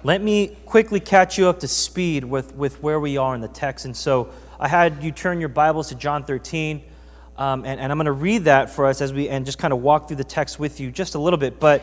let me quickly catch you up to speed with where we are in the text. And so I had you turn your Bibles to John 13, and I'm going to read that for us and just kind of walk through the text with you just a little bit. But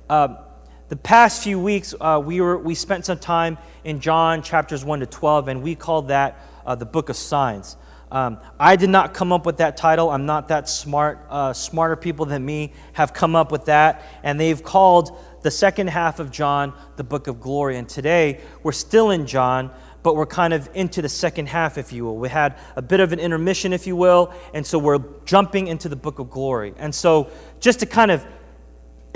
the past few weeks, we spent some time in John chapters 1 to 12, and we called that the Book of Signs. I did not come up with that title. I'm not that smart. Smarter people than me have come up with that, and they've called the second half of John the Book of Glory. And today, we're still in John, but we're kind of into the second half, if you will. We had a bit of an intermission, if you will, and so we're jumping into the Book of Glory. And so just to kind of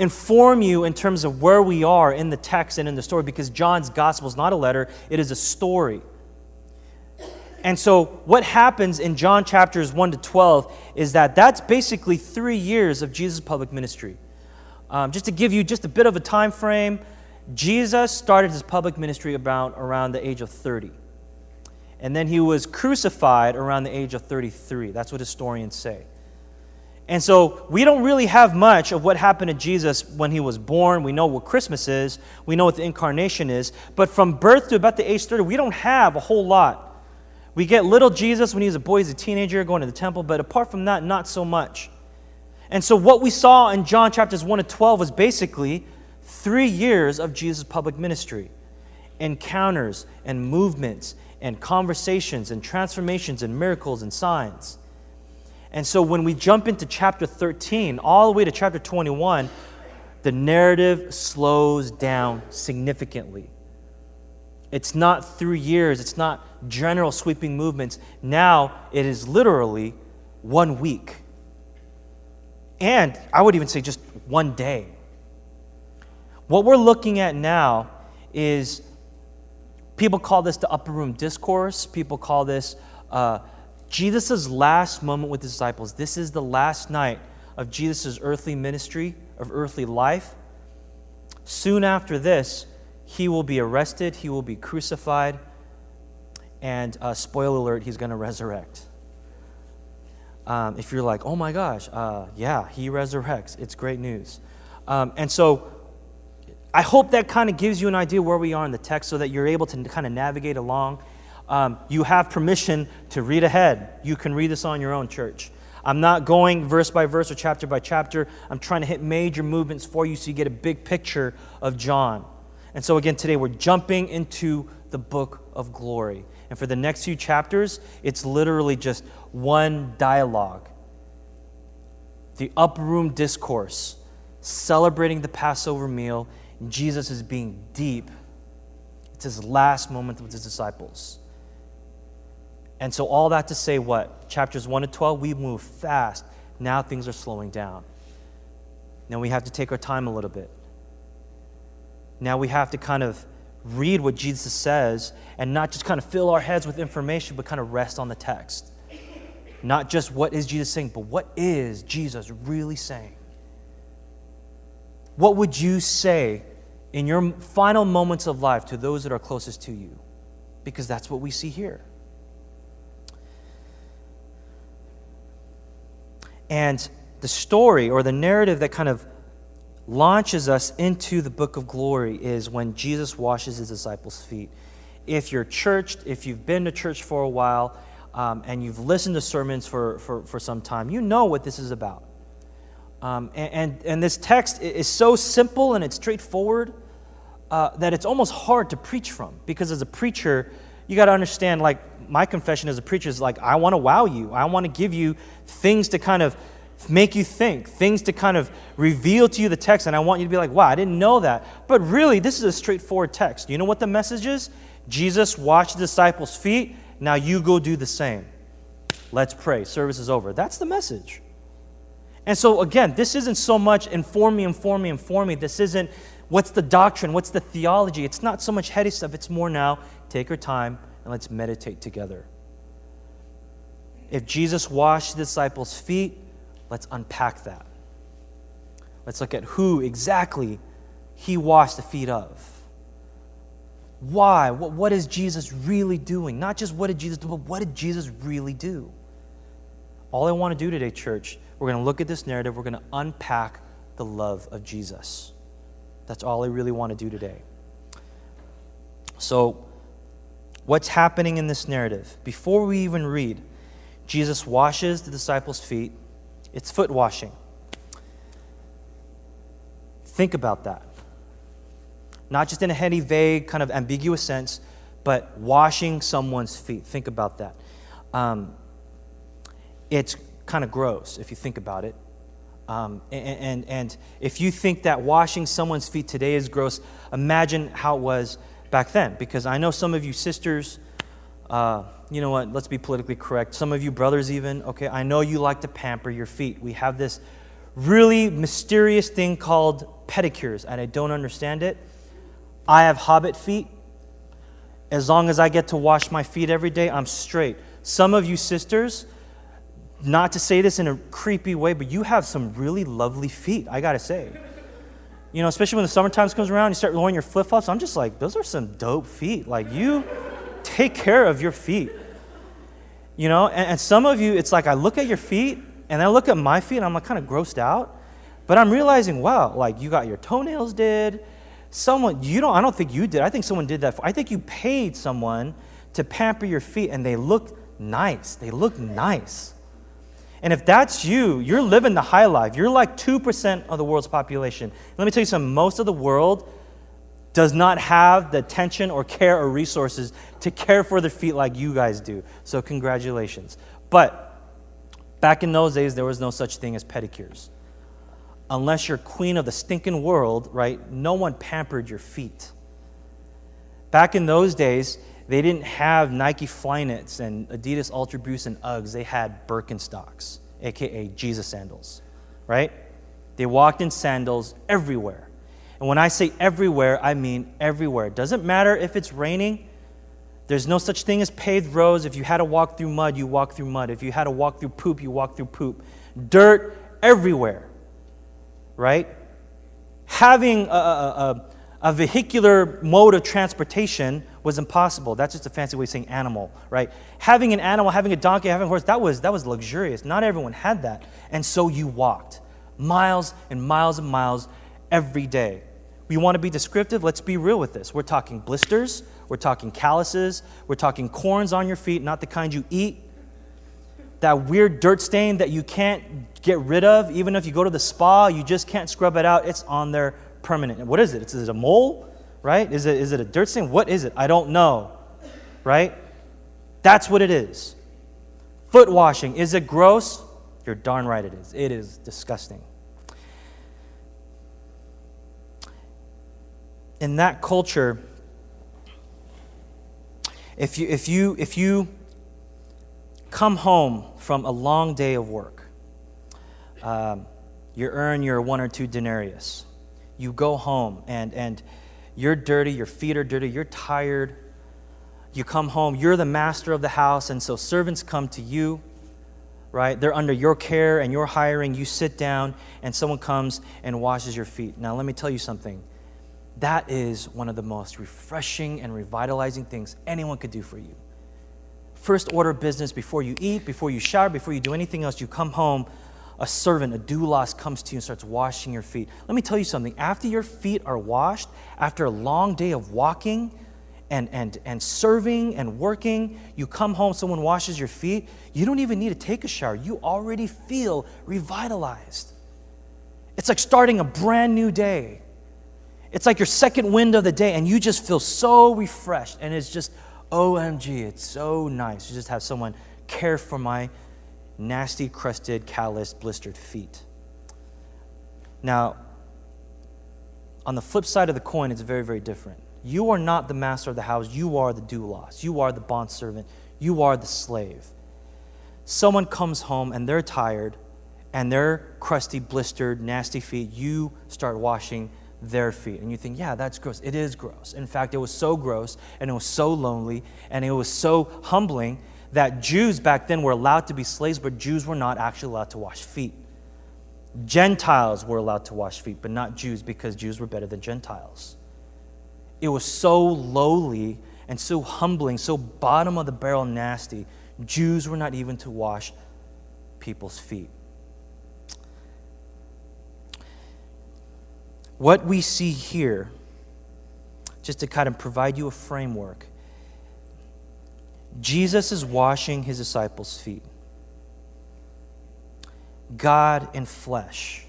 inform you in terms of where we are in the text and in the story, because John's gospel is not a letter, it is a story. And so what happens in John chapters 1 to 12 is that's basically 3 years of Jesus' public ministry. Just to give you just a bit of a time frame, Jesus started his public ministry around the age of 30. And then he was crucified around the age of 33. That's what historians say. And so we don't really have much of what happened to Jesus when he was born. We know what Christmas is. We know what the incarnation is. But from birth to about the age 30, we don't have a whole lot. We get little Jesus when he was a boy, he's a teenager, going to the temple. But apart from that, not so much. And so what we saw in John chapters 1 to 12 was basically 3 years of Jesus' public ministry. Encounters and movements and conversations and transformations and miracles and signs. And so when we jump into chapter 13, all the way to chapter 21, the narrative slows down significantly. It's not 3 years. It's not general sweeping movements. Now it is literally 1 week. And I would even say just 1 day. What we're looking at now is, people call this the upper room discourse. People call this Jesus' last moment with his disciples. This is the last night of Jesus' earthly ministry, of earthly life. Soon after this, he will be arrested, he will be crucified, and spoiler alert, he's going to resurrect. If you're like, oh my gosh, yeah, he resurrects. It's great news. And so I hope that kind of gives you an idea where we are in the text so that you're able to kind of navigate along. You have permission to read ahead. You can read this on your own, church. I'm not going verse by verse or chapter by chapter. I'm trying to hit major movements for you so you get a big picture of John. And so again, today we're jumping into the Book of Glory. And for the next few chapters, it's literally just one dialogue. The upper room discourse, celebrating the Passover meal. Jesus is being deep. It's his last moment with his disciples. And so all that to say what? Chapters 1 to 12, we move fast. Now things are slowing down. Now we have to take our time a little bit. Now we have to kind of read what Jesus says and not just kind of fill our heads with information, but kind of rest on the text. Not just what is Jesus saying, but what is Jesus really saying? What would you say in your final moments of life to those that are closest to you? Because that's what we see here. And the story or the narrative that kind of launches us into the Book of Glory is when Jesus washes his disciples' feet. If you're churched, if you've been to church for a while, and you've listened to sermons for some time, you know what this is about. And this text is so simple and it's straightforward that it's almost hard to preach from. Because as a preacher, you got to understand, like, my confession as a preacher is like, I want to wow you. I want to give you things to kind of make you think, things to kind of reveal to you the text, and I want you to be like, wow, I didn't know that. But really, this is a straightforward text. You know what the message is? Jesus washed the disciples' feet, now you go do the same. Let's pray. Service is over. That's the message. And so again, this isn't so much inform me. This isn't what's the doctrine, what's the theology. It's not so much heady stuff. It's more now, take our time and let's meditate together. If Jesus washed the disciples' feet, let's unpack that. Let's look at who exactly he washed the feet of. Why? What is Jesus really doing? Not just what did Jesus do, but what did Jesus really do? All I want to do today, church, we're going to look at this narrative. We're going to unpack the love of Jesus. That's all I really want to do today. So, what's happening in this narrative? Before we even read, Jesus washes the disciples' feet. It's foot washing. Think about that. Not just in a heady, vague, kind of ambiguous sense, but washing someone's feet. Think about that. It's kind of gross if you think about it. And if you think that washing someone's feet today is gross, imagine how it was back then. Because I know some of you sisters, you know what, let's be politically correct. Some of you brothers even, okay, I know you like to pamper your feet. We have this really mysterious thing called pedicures, and I don't understand it. I have hobbit feet. As long as I get to wash my feet every day, I'm straight. Some of you sisters, not to say this in a creepy way, but you have some really lovely feet, I gotta say. You know, especially when the summertime comes around, you start wearing your flip-flops. I'm just like, those are some dope feet. Like, you take care of your feet. You know, and some of you, it's like I look at your feet, and I look at my feet, and I'm like kind of grossed out. But I'm realizing, wow, like you got your toenails did. I don't think you did. I think someone did that. I think you paid someone to pamper your feet, and they look nice. They look nice. And if that's you, you're living the high life. You're like 2% of the world's population. Let me tell you something. Most of the world does not have the attention or care or resources to care for their feet like you guys do. So congratulations. But back in those days, there was no such thing as pedicures. Unless you're queen of the stinking world, right, no one pampered your feet. Back in those days, they didn't have Nike Flyknits and Adidas Ultra Boost and Uggs. They had Birkenstocks, a.k.a. Jesus sandals, right? They walked in sandals everywhere. And when I say everywhere, I mean everywhere. It doesn't matter if it's raining. There's no such thing as paved roads. If you had to walk through mud, you walk through mud. If you had to walk through poop, you walk through poop. Dirt everywhere. Right? Having a vehicular mode of transportation was impossible. That's just a fancy way of saying animal, right? Having an animal, having a donkey, having a horse, that was luxurious. Not everyone had that. And so you walked miles and miles and miles every day. We want to be descriptive. Let's be real with this. We're talking blisters. We're talking calluses. We're talking corns on your feet, not the kind you eat. That weird dirt stain that you can't get rid of, even if you go to the spa, you just can't scrub it out. It's on there permanent. And what is it? Is it a mole, right? Is it a dirt stain? What is it? I don't know, right? That's what it is. Foot washing. Is it gross? You're darn right it is. It is disgusting. In that culture, if you come home from a long day of work, you earn your 1 or 2 denarius. You go home and you're dirty, your feet are dirty, you're tired. You come home, you're the master of the house, and so servants come to you, right? They're under your care and you're hiring. You sit down and someone comes and washes your feet. Now let me tell you something. That is one of the most refreshing and revitalizing things anyone could do for you. First order of business, before you eat, before you shower, before you do anything else, you come home, a servant, a doulos comes to you and starts washing your feet. Let me tell you something. After your feet are washed, after a long day of walking and serving and working, you come home, someone washes your feet, you don't even need to take a shower. You already feel revitalized. It's like starting a brand new day. It's like your second wind of the day, and you just feel so refreshed, and it's just, OMG, it's so nice to just have someone care for my nasty, crusted, calloused, blistered feet. Now, on the flip side of the coin, it's very, very different. You are not the master of the house. You are the doulos. You are the bondservant. You are the slave. Someone comes home, and they're tired, and their crusty, blistered, nasty feet, you start washing their feet. And you think, yeah, that's gross. It is gross. In fact, it was so gross, and it was so lonely, and it was so humbling that Jews back then were allowed to be slaves, but Jews were not actually allowed to wash feet. Gentiles were allowed to wash feet, but not Jews, because Jews were better than Gentiles. It was so lowly and so humbling, so bottom of the barrel nasty. Jews were not even to wash people's feet. What we see here, just to kind of provide you a framework. Jesus is washing his disciples' feet. God in flesh,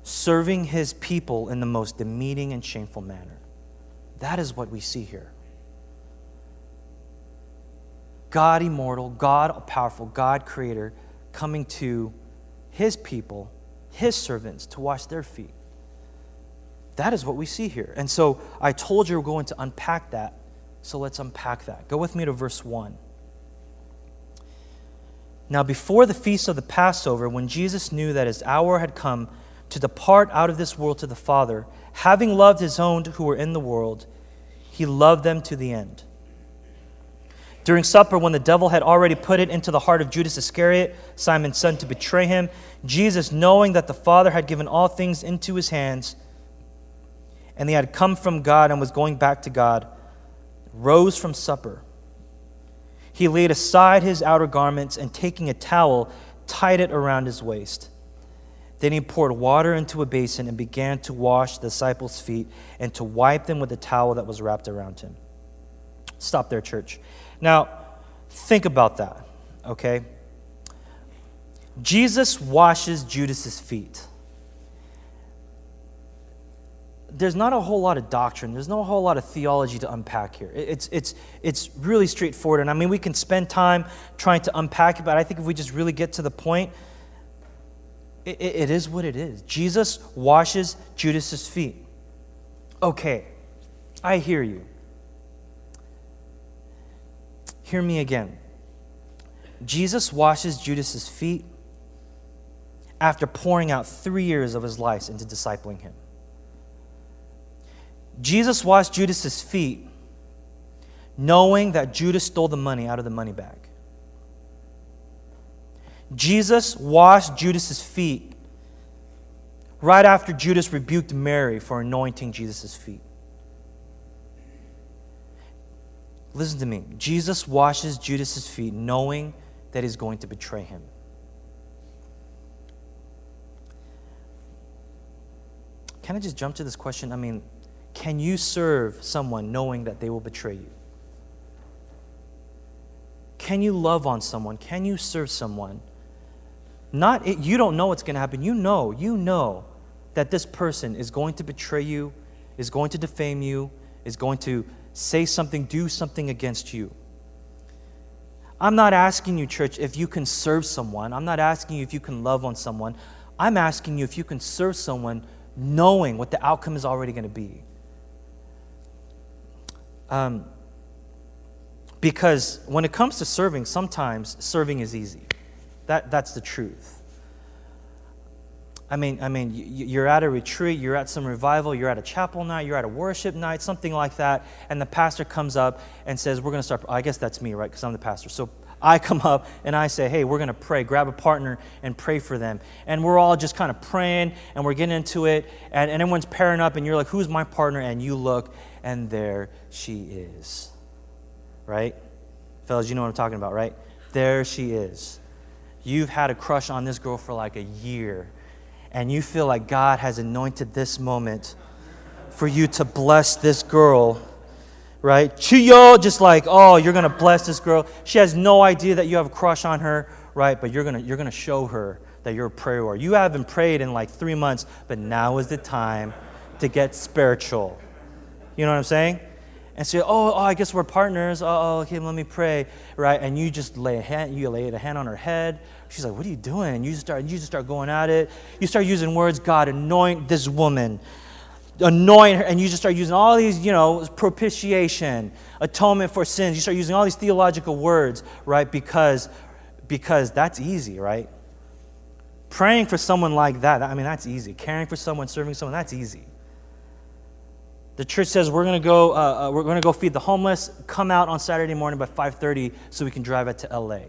serving his people in the most demeaning and shameful manner. That is what we see here. God immortal, God powerful, God creator, coming to his people, his servants, to wash their feet. That is what we see here. And so I told you we're going to unpack that. So let's unpack that. Go with me to verse 1. Now before the feast of the Passover, when Jesus knew that his hour had come to depart out of this world to the Father, having loved his own who were in the world, he loved them to the end. During supper, when the devil had already put it into the heart of Judas Iscariot, Simon's son, to betray him, Jesus, knowing that the Father had given all things into his hands, and he had come from God and was going back to God, rose from supper. He laid aside his outer garments and, taking a towel, tied it around his waist. Then he poured water into a basin and began to wash the disciples' feet and to wipe them with the towel that was wrapped around him. Stop there, church. Now, think about that, okay? Jesus washes Judas's feet. There's not a whole lot of doctrine. There's not a whole lot of theology to unpack here. It's really straightforward. And I mean, we can spend time trying to unpack it, but I think if we just really get to the point, it is what it is. Jesus washes Judas's feet. Okay, I hear you. Hear me again. Jesus washes Judas's feet after pouring out 3 years of his life into discipling him. Jesus washed Judas's feet knowing that Judas stole the money out of the money bag. Jesus washed Judas's feet right after Judas rebuked Mary for anointing Jesus' feet. Listen to me. Jesus washes Judas's feet knowing that he's going to betray him. Can I just jump to this question? I mean, can you serve someone knowing that they will betray you? Can you love on someone? Can you serve someone? You don't know what's going to happen. You know that this person is going to betray you, is going to defame you, is going to say something, do something against you. I'm not asking you, church, if you can serve someone. I'm not asking you if you can love on someone. I'm asking you if you can serve someone knowing what the outcome is already going to be. Because when it comes to serving, sometimes serving is easy. That's the truth. I mean, you're at a retreat, you're at some revival, you're at a chapel night, you're at a worship night, something like that, and the pastor comes up and says, we're going to start. I guess that's me, right? Because I'm the pastor. So I come up and I say, hey, we're going to pray. Grab a partner and pray for them. And we're all just kind of praying and we're getting into it, and everyone's pairing up, and you're like, who's my partner? And you look, and there she is. Right? Fellas, you know what I'm talking about, right? There she is. You've had a crush on this girl for like a year, and you feel like God has anointed this moment for you to bless this girl, right? Chiyo, just like, oh, you're going to bless this girl. She has no idea that you have a crush on her, right? But you're going to show her that you're a prayer warrior. You haven't prayed in like 3 months, but now is the time to get spiritual. You know what I'm saying? And say, oh, I guess we're partners. Oh, okay, let me pray, right? And you just lay a hand on her head. She's like, what are you doing? And you just start going at it. You start using words, God, anoint this woman. Anoint her. And you just start using all these, propitiation, atonement for sins. You start using all these theological words, right? Because that's easy, right? Praying for someone like that, that's easy. Caring for someone, serving someone, that's easy. The church says we're going to go feed the homeless. Come out on Saturday morning by 5:30 so we can drive it to LA.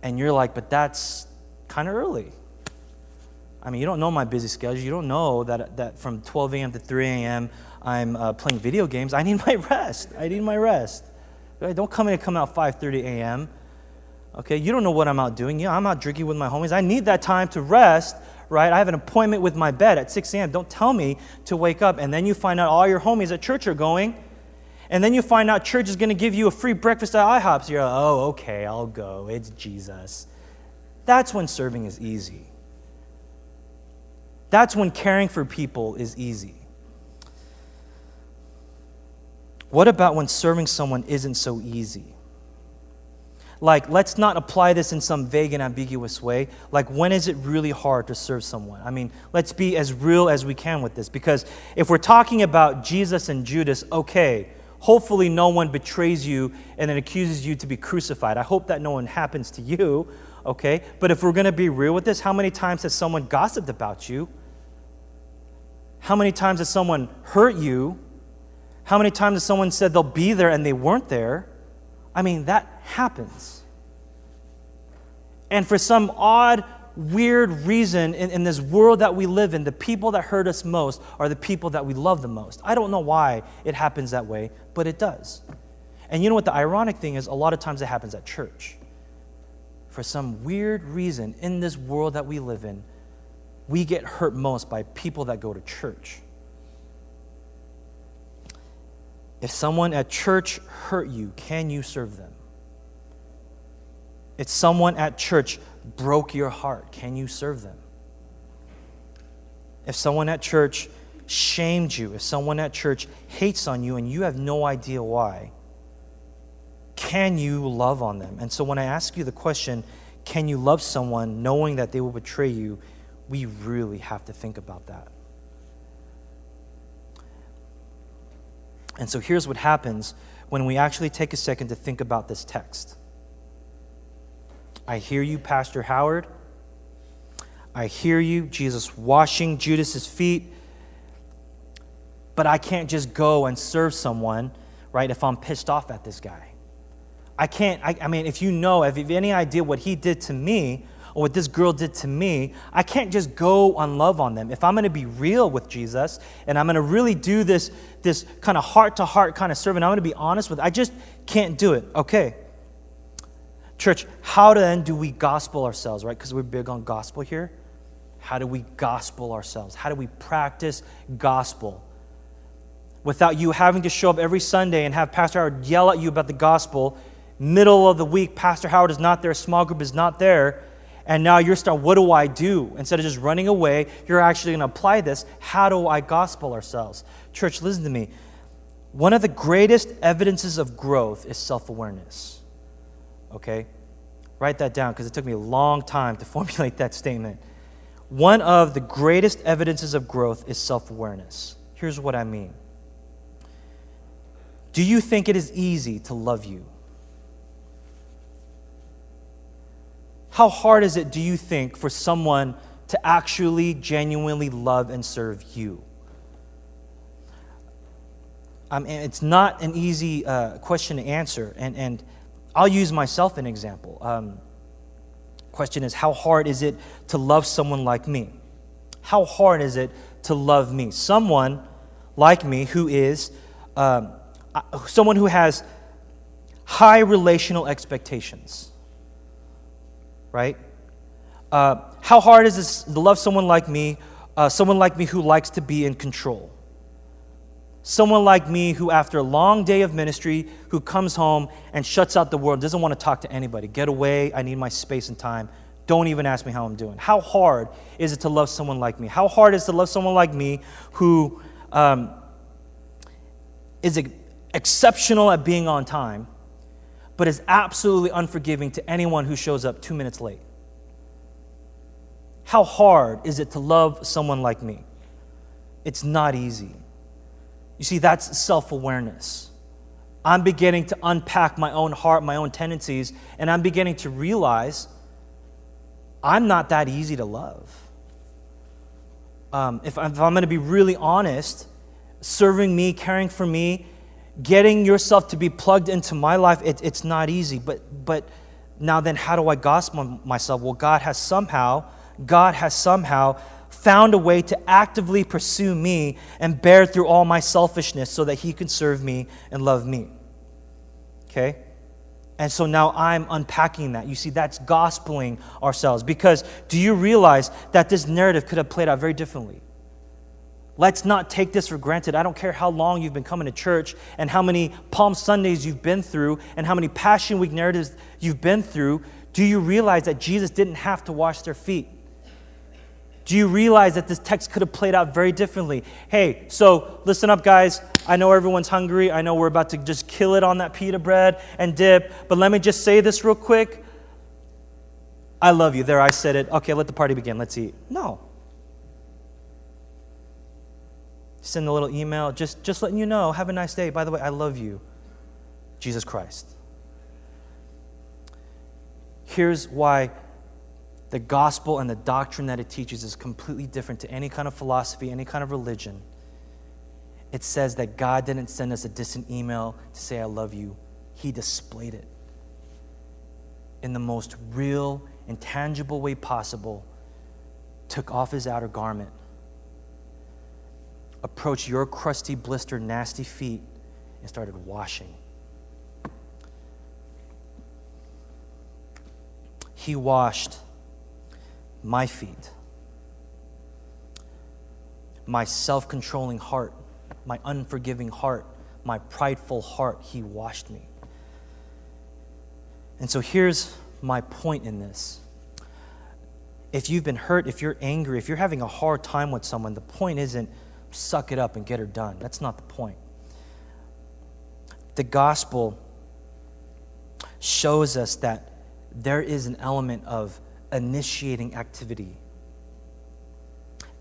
And you're like, but that's kind of early. You don't know my busy schedule. You don't know that from 12 a.m. to 3 a.m. I'm playing video games. I need my rest. Right? Don't come out 5:30 a.m. Okay, you don't know what I'm out doing. Yeah, I'm out drinking with my homies. I need that time to rest, right? I have an appointment with my bed at 6 a.m. Don't tell me to wake up. And then you find out all your homies at church are going. And then you find out church is going to give you a free breakfast at IHOP. So you're like, oh, okay, I'll go. It's Jesus. That's when serving is easy. That's when caring for people is easy. What about when serving someone isn't so easy? Like, let's not apply this in some vague and ambiguous way. Like, when is it really hard to serve someone? I mean, let's be as real as we can with this. Because if we're talking about Jesus and Judas, okay, hopefully no one betrays you and then accuses you to be crucified. I hope that no one happens to you, okay? But if we're going to be real with this, how many times has someone gossiped about you? How many times has someone hurt you? How many times has someone said they'll be there and they weren't there? I mean, that happens. And for some odd, weird reason in this world that we live in, the people that hurt us most are the people that we love the most. I don't know why it happens that way, but it does. And you know what the ironic thing is? A lot of times it happens at church. For some weird reason in this world that we live in, we get hurt most by people that go to church. If someone at church hurt you, can you serve them? If someone at church broke your heart, can you serve them? If someone at church shamed you, if someone at church hates on you and you have no idea why, can you love on them? And so when I ask you the question, can you love someone knowing that they will betray you, we really have to think about that. And so here's what happens when we actually take a second to think about this text. I hear you, Pastor Howard. I hear you, Jesus washing Judas's feet. But I can't just go and serve someone, right, if I'm pissed off at this guy. I mean, if you have any idea what he did to me, or what this girl did to me, I can't just go and love on them. If I'm going to be real with Jesus, and I'm going to really do this kind of heart-to-heart kind of serving, I'm going to be honest with it, I just can't do it. Okay. Church, how then do we gospel ourselves, right? Because we're big on gospel here. How do we gospel ourselves? How do we practice gospel? Without you having to show up every Sunday and have Pastor Howard yell at you about the gospel, middle of the week, Pastor Howard is not there, small group is not there, and now you're starting, what do I do? Instead of just running away, you're actually going to apply this. How do I gospel ourselves? Church, listen to me. One of the greatest evidences of growth is self-awareness. Okay? Write that down because it took me a long time to formulate that statement. One of the greatest evidences of growth is self-awareness. Here's what I mean. Do you think it is easy to love you? How hard is it, do you think, for someone to actually, genuinely love and serve you? And it's not an easy question to answer, and I'll use myself as an example. Question is, how hard is it to love someone like me? How hard is it to love me? Someone like me who is, someone who has high relational expectations. Right? How hard is this to love someone like me who likes to be in control? Someone like me who, after a long day of ministry, who comes home and shuts out the world, doesn't want to talk to anybody. Get away, I need my space and time. Don't even ask me how I'm doing. How hard is it to love someone like me? How hard is it to love someone like me who is exceptional at being on time, but is absolutely unforgiving to anyone who shows up 2 minutes late? How hard is it to love someone like me? It's not easy. You see, that's self-awareness. I'm beginning to unpack my own heart, my own tendencies, and I'm beginning to realize I'm not that easy to love. If I'm going to be really honest, serving me, caring for me, getting yourself to be plugged into my life, it's not easy. But now then, how do I gospel myself? Well, God has somehow found a way to actively pursue me and bear through all my selfishness so that he can serve me and love me. Okay? And so now I'm unpacking that. You see, that's gospeling ourselves. Because do you realize that this narrative could have played out very differently? Let's not take this for granted. I don't care how long you've been coming to church and how many Palm Sundays you've been through and how many Passion Week narratives you've been through. Do you realize that Jesus didn't have to wash their feet? Do you realize that this text could have played out very differently? Hey, so listen up, guys. I know everyone's hungry. I know we're about to just kill it on that pita bread and dip. But let me just say this real quick. I love you. There, I said it. Okay, let the party begin. Let's eat. No. Send a little email. Just letting you know. Have a nice day. By the way, I love you. Jesus Christ. Here's why the gospel and the doctrine that it teaches is completely different to any kind of philosophy, any kind of religion. It says that God didn't send us a distant email to say, I love you. He displayed it in the most real and tangible way possible. Took off his outer garment, approached your crusty, blistered, nasty feet, and started washing. He washed my feet, my self-controlling heart, my unforgiving heart, my prideful heart. He washed me. And so here's my point in this. If you've been hurt, if you're angry, if you're having a hard time with someone, the point isn't suck it up and get her done. That's not the point. The gospel shows us that there is an element of initiating activity.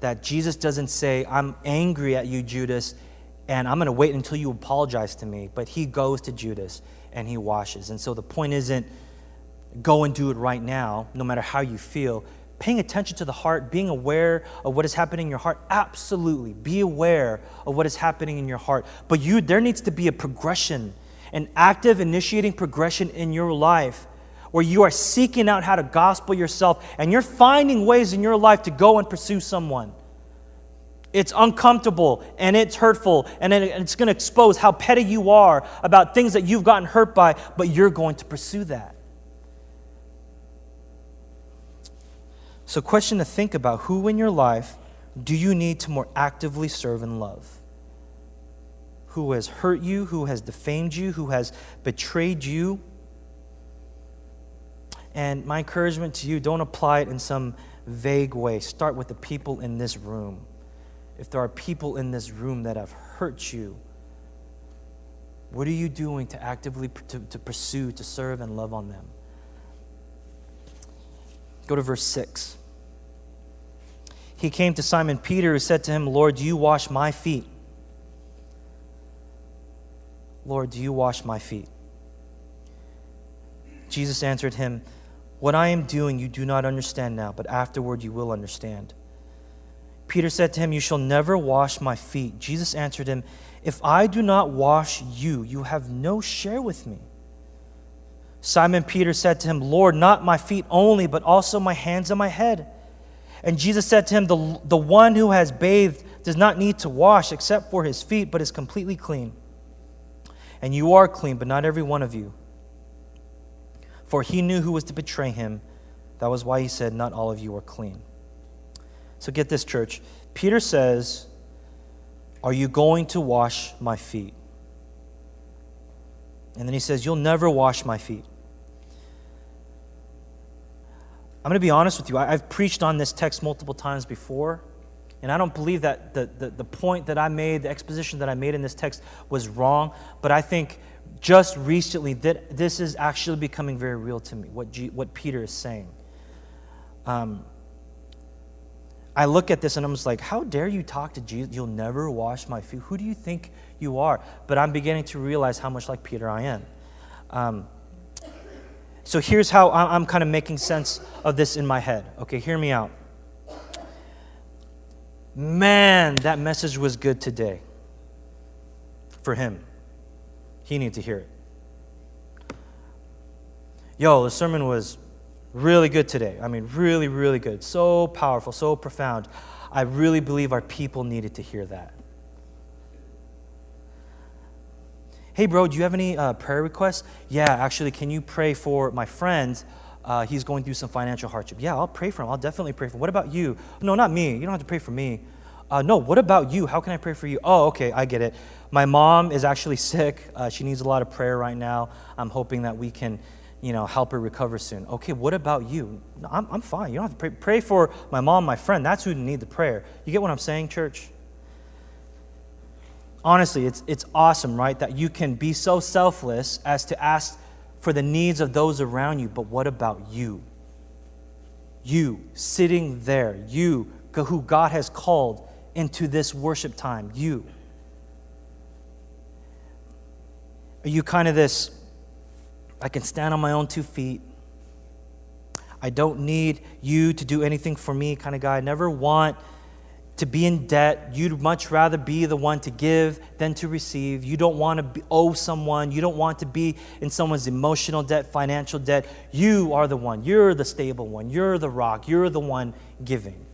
That Jesus doesn't say, I'm angry at you, Judas, and I'm going to wait until you apologize to me. But he goes to Judas and he washes. And so the point isn't go and do it right now, no matter how you feel. Paying attention to the heart, being aware of what is happening in your heart. Absolutely, be aware of what is happening in your heart. But there needs to be a progression, an active initiating progression in your life where you are seeking out how to gospel yourself and you're finding ways in your life to go and pursue someone. It's uncomfortable and it's hurtful and it's going to expose how petty you are about things that you've gotten hurt by, but you're going to pursue that. So, question to think about: who in your life do you need to more actively serve and love? Who has hurt you, who has defamed you, who has betrayed you? And my encouragement to you, don't apply it in some vague way. Start with the people in this room. If there are people in this room that have hurt you, what are you doing to actively to pursue, to serve and love on them? Go to verse 6. He came to Simon Peter, who said to him, Lord, do you wash my feet? Lord, do you wash my feet? Jesus answered him, what I am doing you do not understand now, but afterward you will understand. Peter said to him, you shall never wash my feet. Jesus answered him, if I do not wash you, you have no share with me. Simon Peter said to him, Lord, not my feet only, but also my hands and my head. And Jesus said to him, the one who has bathed does not need to wash except for his feet, but is completely clean. And you are clean, but not every one of you. For he knew who was to betray him. That was why he said, not all of you are clean. So get this, church. Peter says, are you going to wash my feet? And then he says, you'll never wash my feet. I'm going to be honest with you. I've preached on this text multiple times before, and I don't believe that the point that I made, the exposition that I made in this text was wrong, but I think just recently that this is actually becoming very real to me, what Peter is saying. I look at this and I'm just like, how dare you talk to Jesus? You'll never wash my feet. Who do you think you are? But I'm beginning to realize how much like Peter I am. So here's how I'm kind of making sense of this in my head. Okay, hear me out. Man, that message was good today for him. He needed to hear it. Yo, the sermon was really good today. I mean, really, really good. So powerful, so profound. I really believe our people needed to hear that. Hey, bro, do you have any prayer requests? Yeah, actually, can you pray for my friend? He's going through some financial hardship. Yeah, I'll pray for him. I'll definitely pray for him. What about you? No, not me. You don't have to pray for me. No, what about you? How can I pray for you? Oh, okay, I get it. My mom is actually sick. She needs a lot of prayer right now. I'm hoping that we can, help her recover soon. Okay, what about you? No, I'm fine. You don't have to pray. Pray for my mom, my friend. That's who need the prayer. You get what I'm saying, church? Honestly, it's awesome, right? That you can be so selfless as to ask for the needs of those around you. But what about you? You sitting there, you who God has called into this worship time, you. Are you kind of this, I can stand on my own 2 feet, I don't need you to do anything for me kind of guy? Never want to be in debt. You'd much rather be the one to give than to receive. You don't want to owe someone. You don't want to be in someone's emotional debt, financial debt. You are the one. You're the stable one. You're the rock. You're the one giving.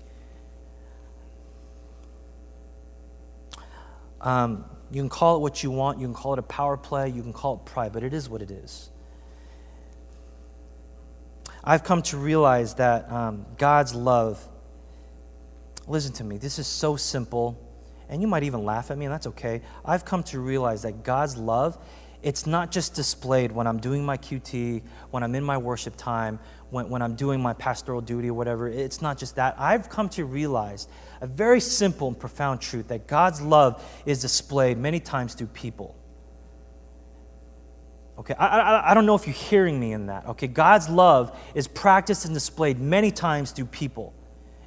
You can call it what you want. You can call it a power play. You can call it pride, but it is what it is. I've come to realize that God's love, listen to me, this is so simple, and you might even laugh at me, and that's okay. I've come to realize that God's love, it's not just displayed when I'm doing my QT, when I'm in my worship time, when I'm doing my pastoral duty or whatever. It's not just that. I've come to realize a very simple and profound truth, that God's love is displayed many times through people. Okay, I don't know if you're hearing me in that. Okay, God's love is practiced and displayed many times through people.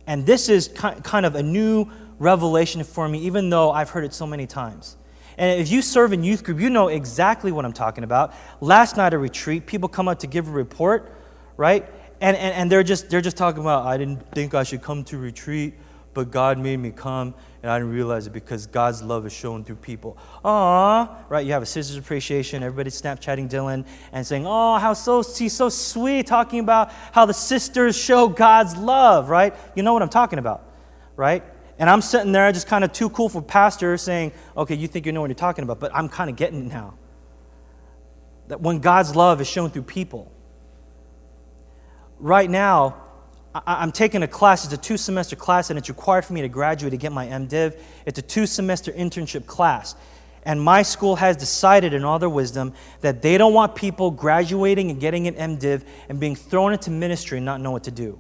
And this is kind of a new revelation for me, even though I've heard it so many times. And if you serve in youth group, you know exactly what I'm talking about. Last night at retreat, people come up to give a report, right? And they're just talking about, I didn't think I should come to retreat, but God made me come, and I didn't realize it because God's love is shown through people. Aww, right? You have a sister's appreciation. Everybody's Snapchatting Dylan and saying, oh, he's so sweet, talking about how the sisters show God's love, right? You know what I'm talking about, right? And I'm sitting there just kind of too cool for pastor saying, okay, you think you know what you're talking about, but I'm kind of getting it now. That when God's love is shown through people. Right now, I'm taking a class. It's a 2-semester class, and it's required for me to graduate to get my MDiv. It's a 2-semester internship class. And my school has decided in all their wisdom that they don't want people graduating and getting an MDiv and being thrown into ministry and not know what to do.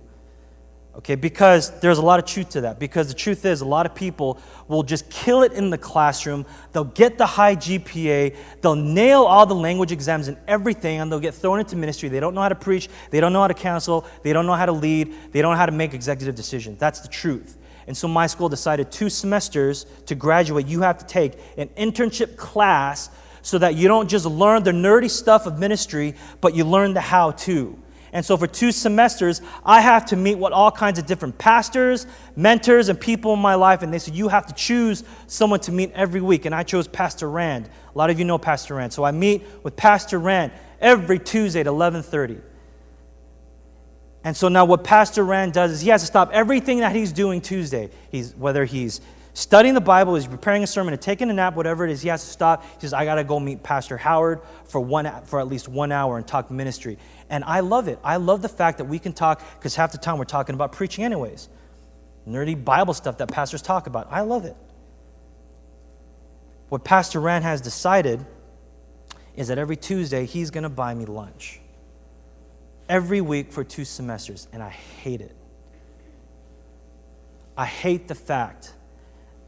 Okay, because there's a lot of truth to that. Because the truth is, a lot of people will just kill it in the classroom. They'll get the high GPA. They'll nail all the language exams and everything, and they'll get thrown into ministry. They don't know how to preach. They don't know how to counsel. They don't know how to lead. They don't know how to make executive decisions. That's the truth. And so my school decided 2 semesters to graduate, you have to take an internship class so that you don't just learn the nerdy stuff of ministry, but you learn the how-to. And so for 2 semesters, I have to meet with all kinds of different pastors, mentors, and people in my life. And they said, you have to choose someone to meet every week. And I chose Pastor Rand. A lot of you know Pastor Rand. So I meet with Pastor Rand every Tuesday at 11:30. And so now what Pastor Rand does is he has to stop everything that he's doing Tuesday. Whether he's studying the Bible, he's preparing a sermon, or taking a nap, whatever it is, he has to stop. He says, I got to go meet Pastor Howard for at least 1 hour and talk ministry. And I love it. I love the fact that we can talk, because half the time we're talking about preaching anyways. Nerdy Bible stuff that pastors talk about. I love it. What Pastor Rand has decided is that every Tuesday he's going to buy me lunch. Every week for 2 semesters. And I hate it. I hate the fact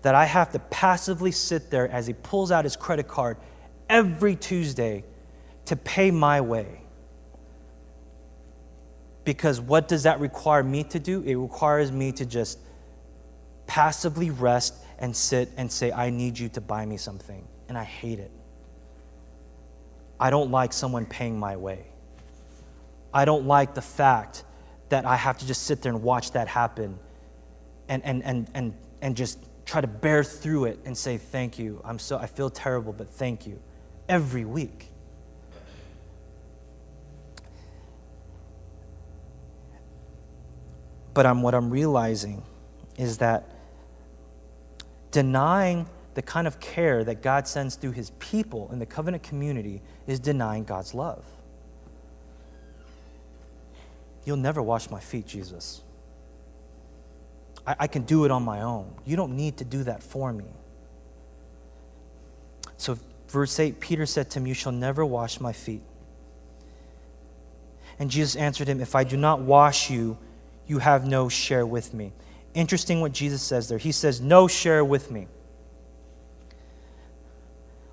that I have to passively sit there as he pulls out his credit card every Tuesday to pay my way. Because what does that require me to do? It requires me to just passively rest and sit and say, I need you to buy me something. And I hate it. I don't like someone paying my way. I don't like the fact that I have to just sit there and watch that happen and just try to bear through it and say, thank you. I feel terrible, but thank you. Every week. But what I'm realizing is that denying the kind of care that God sends through his people in the covenant community is denying God's love. You'll never wash my feet, Jesus. I can do it on my own. You don't need to do that for me. So verse 8, Peter said to him, you shall never wash my feet. And Jesus answered him, if I do not wash you, you have no share with me. Interesting what Jesus says there. He says, no share with me.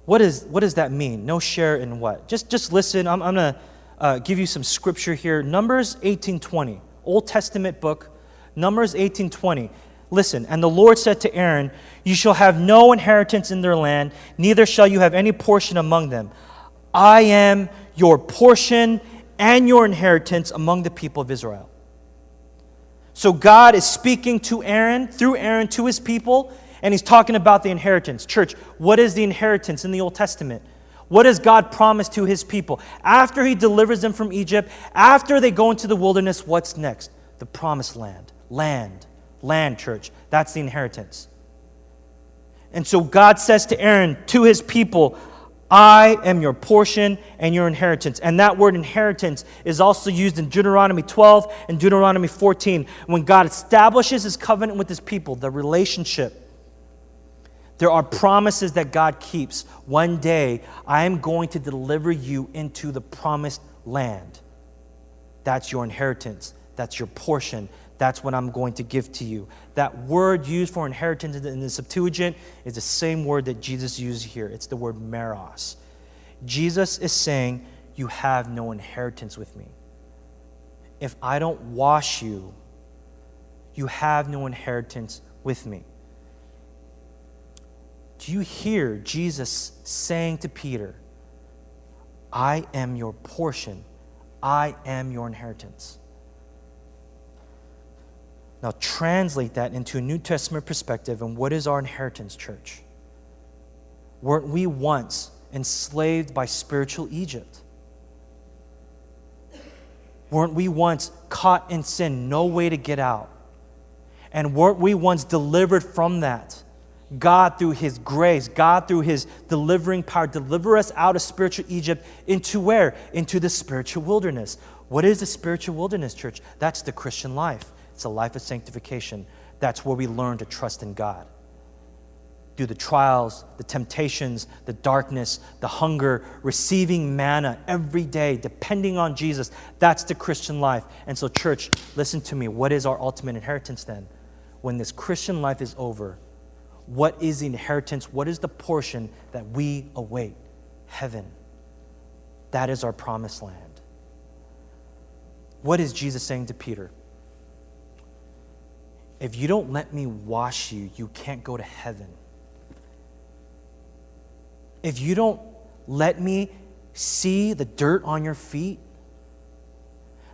What does that mean? No share in what? Just listen. I'm going to give you some scripture here. Numbers 18:20, Old Testament book. Numbers 18:20. Listen, and the Lord said to Aaron, you shall have no inheritance in their land, neither shall you have any portion among them. I am your portion and your inheritance among the people of Israel. So God is speaking to Aaron, through Aaron to his people, and he's talking about the inheritance. Church, what is the inheritance in the Old Testament? What does God promise to his people? After he delivers them from Egypt, after they go into the wilderness, what's next? The promised land. Land, church. That's the inheritance. And so God says to Aaron, to his people, I am your portion and your inheritance. And that word inheritance is also used in Deuteronomy 12 and Deuteronomy 14. When God establishes his covenant with his people, the relationship, there are promises that God keeps. One day, I am going to deliver you into the promised land. That's your inheritance. That's your portion. That's what I'm going to give to you. That word used for inheritance in the Septuagint is the same word that Jesus used here. It's the word meros. Jesus is saying, you have no inheritance with me. If I don't wash you, you have no inheritance with me. Do you hear Jesus saying to Peter, I am your portion. I am your inheritance. Now translate that into a New Testament perspective, and what is our inheritance, church? Weren't we once enslaved by spiritual Egypt? Weren't we once caught in sin, no way to get out? And weren't we once delivered from that? God, through his grace, God, through his delivering power, deliver us out of spiritual Egypt into where? Into the spiritual wilderness. What is the spiritual wilderness, church? That's the Christian life. It's a life of sanctification. That's where we learn to trust in God. Through the trials, the temptations, the darkness, the hunger, receiving manna every day, depending on Jesus. That's the Christian life. And so, church, listen to me. What is our ultimate inheritance then? When this Christian life is over, what is the inheritance? What is the portion that we await? Heaven. That is our promised land. What is Jesus saying to Peter? If you don't let me wash you, you can't go to heaven. If you don't let me see the dirt on your feet,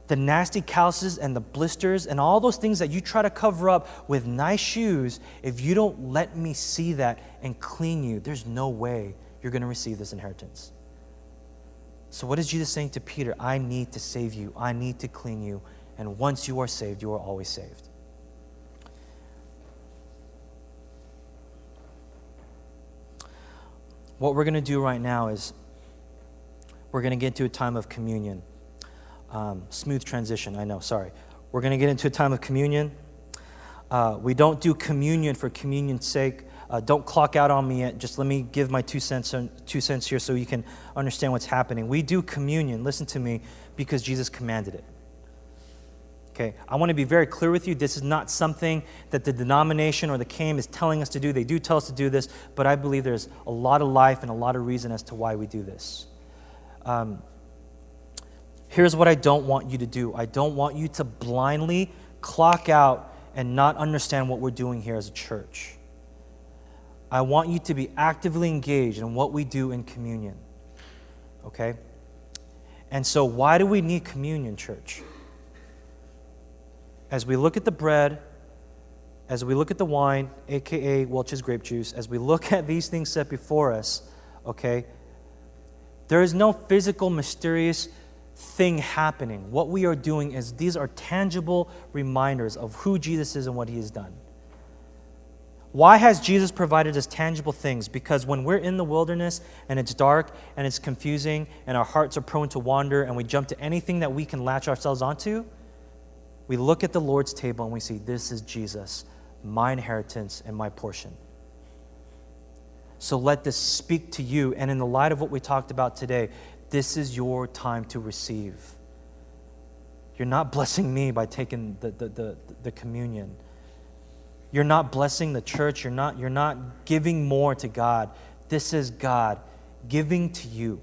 the nasty calluses and the blisters and all those things that you try to cover up with nice shoes, if you don't let me see that and clean you, there's no way you're going to receive this inheritance. So what is Jesus saying to Peter? I need to save you. I need to clean you. And once you are saved, you are always saved. What we're going to do right now is we're going to get into a time of communion. Smooth transition, I know, sorry. We're going to get into a time of communion. We don't do communion for communion's sake. Don't clock out on me yet. Just let me give my 2 cents here so you can understand what's happening. We do communion, listen to me, because Jesus commanded it. Okay, I want to be very clear with you. This is not something that the denomination or the CAM is telling us to do. They do tell us to do this, but I believe there's a lot of life and a lot of reason as to why we do this. Here's what I don't want you to do. I don't want you to blindly clock out and not understand what we're doing here as a church. I want you to be actively engaged in what we do in communion. Okay? And so why do we need communion, church? As we look at the bread, as we look at the wine, aka Welch's grape juice, as we look at these things set before us, okay, there is no physical, mysterious thing happening. What we are doing is these are tangible reminders of who Jesus is and what he has done. Why has Jesus provided us tangible things? Because when we're in the wilderness and it's dark and it's confusing and our hearts are prone to wander and we jump to anything that we can latch ourselves onto, we look at the Lord's table and we see, this is Jesus, my inheritance and my portion. So let this speak to you. And in the light of what we talked about today, this is your time to receive. You're not blessing me by taking the communion. You're not blessing the church. You're not giving more to God. This is God giving to you.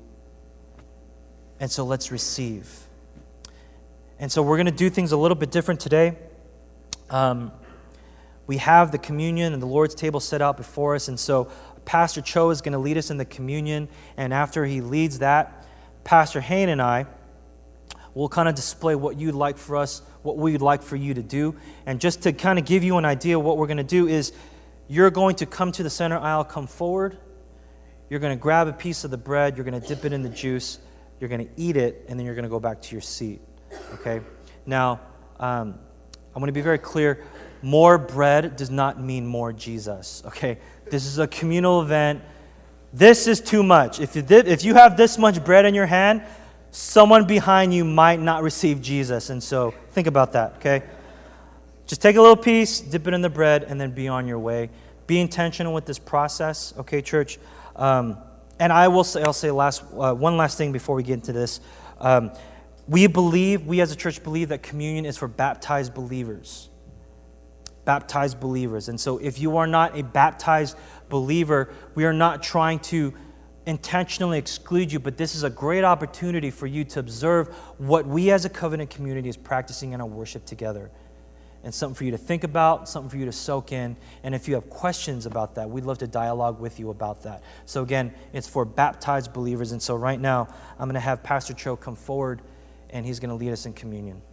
And so let's receive. And so we're going to do things a little bit different today. We have the communion and the Lord's table set out before us. And so Pastor Cho is going to lead us in the communion. And after he leads that, Pastor Hayne and I will kind of display what you'd like for us, what we'd like for you to do. And just to kind of give you an idea, what we're going to do is you're going to come to the center aisle, come forward. You're going to grab a piece of the bread. You're going to dip it in the juice. You're going to eat it, and then you're going to go back to your seat. Okay? Now, I'm going to be very clear. More bread does not mean more Jesus. Okay? This is a communal event. This is too much. If you have this much bread in your hand, someone behind you might not receive Jesus. And so think about that, okay? Just take a little piece, dip it in the bread, and then be on your way. Be intentional with this process, okay, church? And I'll say one last thing before we get into this. We as a church believe that communion is for baptized believers. Baptized believers. And so if you are not a baptized believer, we are not trying to intentionally exclude you, but this is a great opportunity for you to observe what we as a covenant community is practicing in our worship together. And something for you to think about, something for you to soak in. And if you have questions about that, we'd love to dialogue with you about that. So again, it's for baptized believers. And so right now, I'm going to have Pastor Cho come forward, and he's going to lead us in communion.